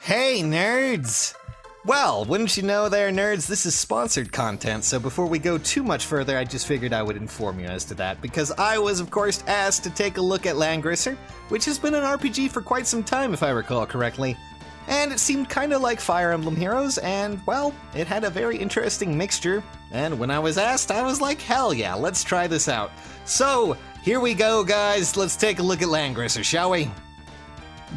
Hey, nerds! Well, wouldn't you know there, nerds, this is sponsored content, so before we go too much further, I just figured I would inform you as to that, because I was, of course, asked to take a look at Langrisser, which has been an RPG for quite some time, if I recall correctly. And it seemed kinda like Fire Emblem Heroes, and, well, it had a very interesting mixture, and when I was asked, I was like, hell yeah, let's try this out. So, here we go, guys, let's take a look at Langrisser, shall we?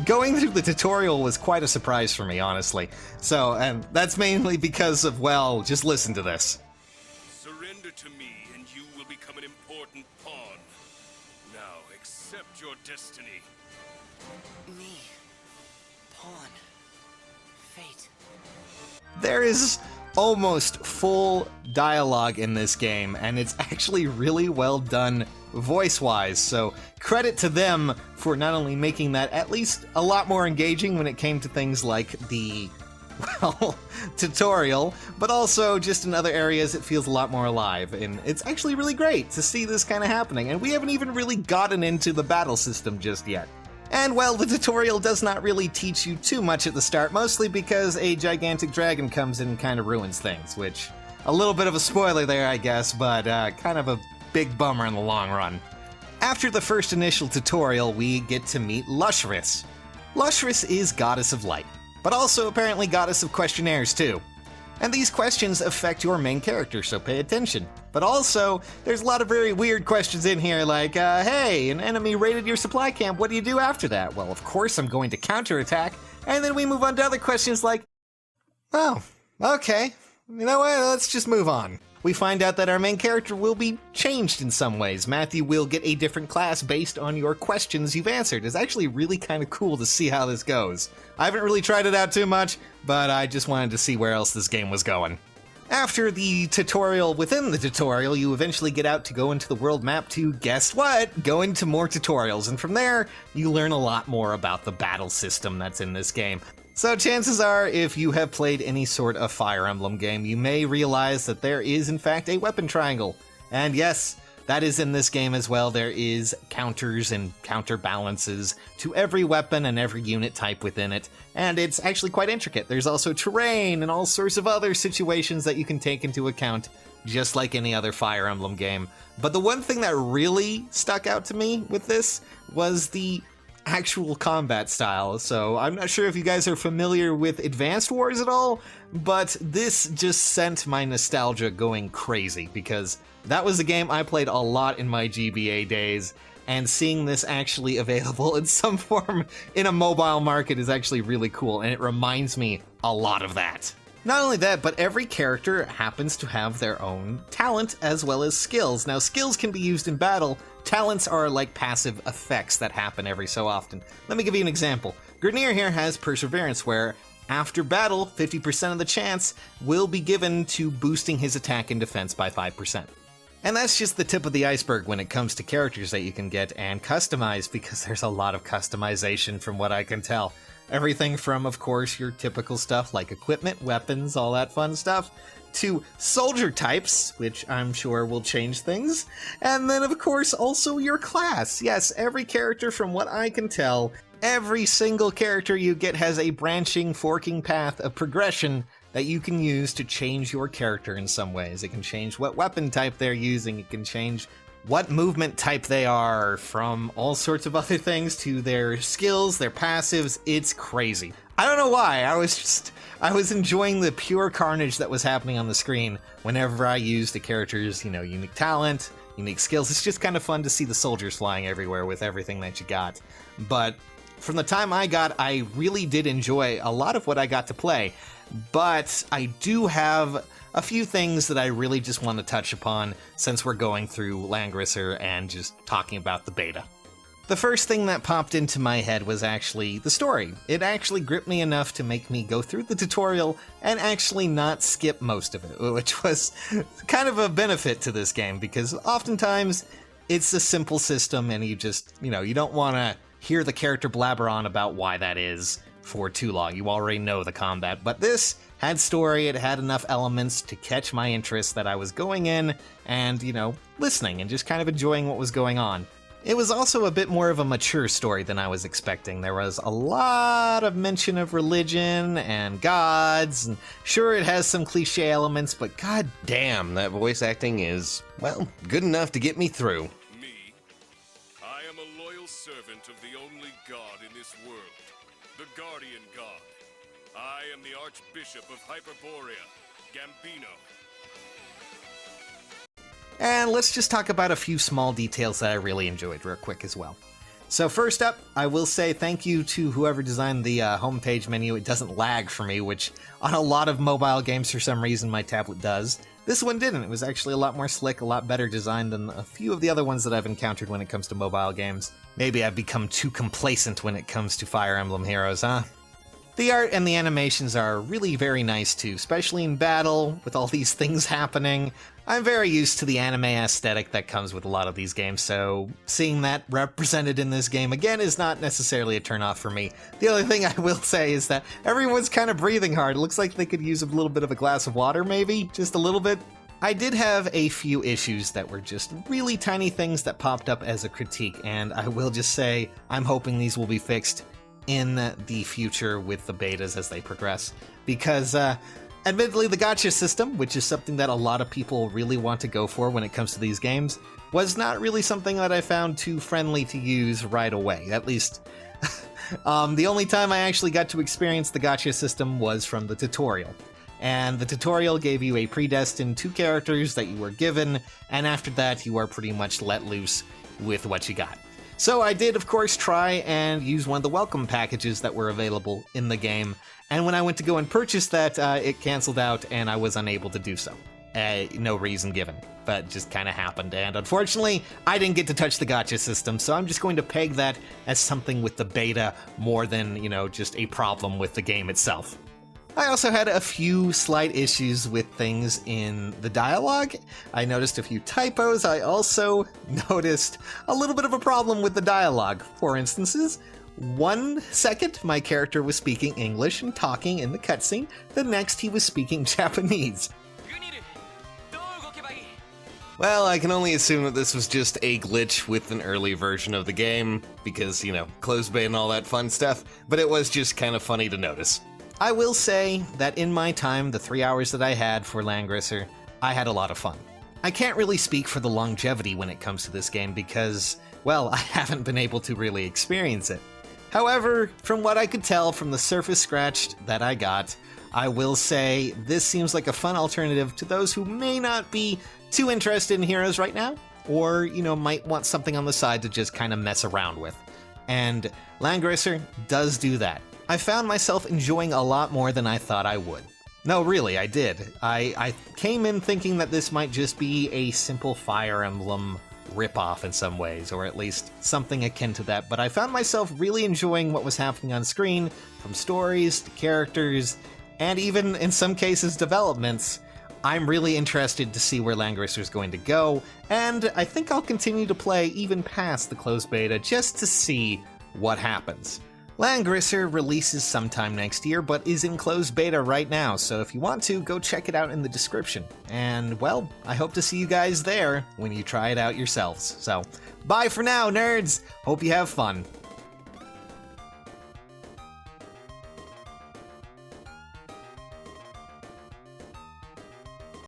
Going through the tutorial was quite a surprise for me, honestly. So, and that's mainly because of, well, just listen to this. Surrender to me, and you will become an important pawn. Now, accept your destiny. Me. Pawn. Fate. There is almost full dialogue in this game, and it's actually really well done voice-wise, so credit to them for not only making that at least a lot more engaging when it came to things like the, well, tutorial, but also just in other areas it feels a lot more alive, and it's actually really great to see this kind of happening, and we haven't even really gotten into the battle system just yet. And well, the tutorial does not really teach you too much at the start, mostly because a gigantic dragon comes in and kind of ruins things, which, a little bit of a spoiler there, I guess, but kind of a big bummer in the long run. After the first initial tutorial, we get to meet Langrisser. Langrisser is Goddess of Light, but also apparently Goddess of Questionnaires too. And these questions affect your main character, so pay attention. But also, there's a lot of very weird questions in here like, hey, an enemy raided your supply camp, what do you do after that? Well, of course I'm going to counterattack, and then we move on to other questions like, oh, okay, you know what, let's just move on. We find out that our main character will be changed in some ways. Matthew will get a different class based on your questions you've answered. It's actually really kind of cool to see how this goes. I haven't really tried it out too much, but I just wanted to see where else this game was going. After the tutorial within the tutorial, you eventually get out to go into the world map to, guess what, go into more tutorials, and from there, you learn a lot more about the battle system that's in this game. So chances are, if you have played any sort of Fire Emblem game, you may realize that there is in fact a weapon triangle. And yes, that is in this game as well. There is counters and counterbalances to every weapon and every unit type within it, and it's actually quite intricate. There's also terrain and all sorts of other situations that you can take into account, just like any other Fire Emblem game. But the one thing that really stuck out to me with this was the actual combat style. So I'm not sure if you guys are familiar with Advanced Wars at all, but this just sent my nostalgia going crazy because that was a game I played a lot in my GBA days, and seeing this actually available in some form in a mobile market is actually really cool, and it reminds me a lot of that. Not only that, but every character happens to have their own talent as well as skills. Now, skills can be used in battle. Talents are like passive effects that happen every so often. Let me give you an example. Grenier here has Perseverance, where after battle, 50% of the chance will be given to boosting his attack and defense by 5%. And that's just the tip of the iceberg when it comes to characters that you can get and customize, because there's a lot of customization from what I can tell. Everything from, of course, your typical stuff like equipment, weapons, all that fun stuff, to soldier types, which I'm sure will change things, and then, of course, also your class. Yes, every character, from what I can tell, every single character you get has a branching, forking path of progression that you can use to change your character in some ways. It can change what weapon type they're using, it can change what movement type they are, from all sorts of other things to their skills, their passives. It's crazy. I don't know why, I was enjoying the pure carnage that was happening on the screen whenever I used the character's, unique talent, unique skills. It's just kind of fun to see the soldiers flying everywhere with everything that you got. But from the time I really did enjoy a lot of what I got to play, but I do have a few things that I really just want to touch upon since we're going through Langrisser and just talking about the beta. The first thing that popped into my head was actually the story. It actually gripped me enough to make me go through the tutorial and actually not skip most of it, which was kind of a benefit to this game, because oftentimes it's a simple system and you just, you don't want to hear the character blabber on about why that is for too long. You already know the combat, but this had story, it had enough elements to catch my interest that I was going in and, listening and just kind of enjoying what was going on. It was also a bit more of a mature story than I was expecting. There was a lot of mention of religion and gods, and sure, it has some cliche elements, but god damn, that voice acting is, well, good enough to get me through. Me? I am a loyal servant of the only god in this world, the Guardian God. I am the Archbishop of Hyperborea, Gambino. And let's just talk about a few small details that I really enjoyed real quick as well. So first up, I will say thank you to whoever designed the homepage menu. It doesn't lag for me, which on a lot of mobile games for some reason my tablet does. This one didn't. It was actually a lot more slick, a lot better designed than a few of the other ones that I've encountered when it comes to mobile games. Maybe I've become too complacent when it comes to Fire Emblem Heroes, huh? The art and the animations are really very nice too, especially in battle, with all these things happening. I'm very used to the anime aesthetic that comes with a lot of these games, so seeing that represented in this game again is not necessarily a turnoff for me. The other thing I will say is that everyone's kind of breathing hard. It looks like they could use a little bit of a glass of water, maybe? Just a little bit? I did have a few issues that were just really tiny things that popped up as a critique, and I will just say I'm hoping these will be fixed in the future with the betas as they progress, because admittedly the gacha system, which is something that a lot of people really want to go for when it comes to these games, was not really something that I found too friendly to use right away. At least the only time I actually got to experience the gacha system was from the tutorial. And the tutorial gave you a predestined 2 characters that you were given, and after that you are pretty much let loose with what you got. So I did, of course, try and use one of the welcome packages that were available in the game, and when I went to go and purchase that, it canceled out and I was unable to do so. No reason given, but just kind of happened, and unfortunately, I didn't get to touch the gacha system, so I'm just going to peg that as something with the beta more than, just a problem with the game itself. I also had a few slight issues with things in the dialogue. I noticed a few typos. I also noticed a little bit of a problem with the dialogue. For instances, 1 second my character was speaking English and talking in the cutscene, the next he was speaking Japanese. Well, I can only assume that this was just a glitch with an early version of the game, because, closed beta and all that fun stuff, but it was just kind of funny to notice. I will say that in my time, the 3 hours that I had for Langrisser, I had a lot of fun. I can't really speak for the longevity when it comes to this game because, well, I haven't been able to really experience it. However, from what I could tell from the surface scratched that I got, I will say this seems like a fun alternative to those who may not be too interested in Heroes right now, or, might want something on the side to just kind of mess around with. And Langrisser does do that. I found myself enjoying a lot more than I thought I would. No, really, I did. I came in thinking that this might just be a simple Fire Emblem ripoff in some ways, or at least something akin to that, but I found myself really enjoying what was happening on screen, from stories to characters, and even, in some cases, developments. I'm really interested to see where Langrisser is going to go, and I think I'll continue to play even past the closed beta just to see what happens. Langrisser releases sometime next year, but is in closed beta right now, so if you want to, go check it out in the description. And, well, I hope to see you guys there when you try it out yourselves. So, bye for now, nerds! Hope you have fun.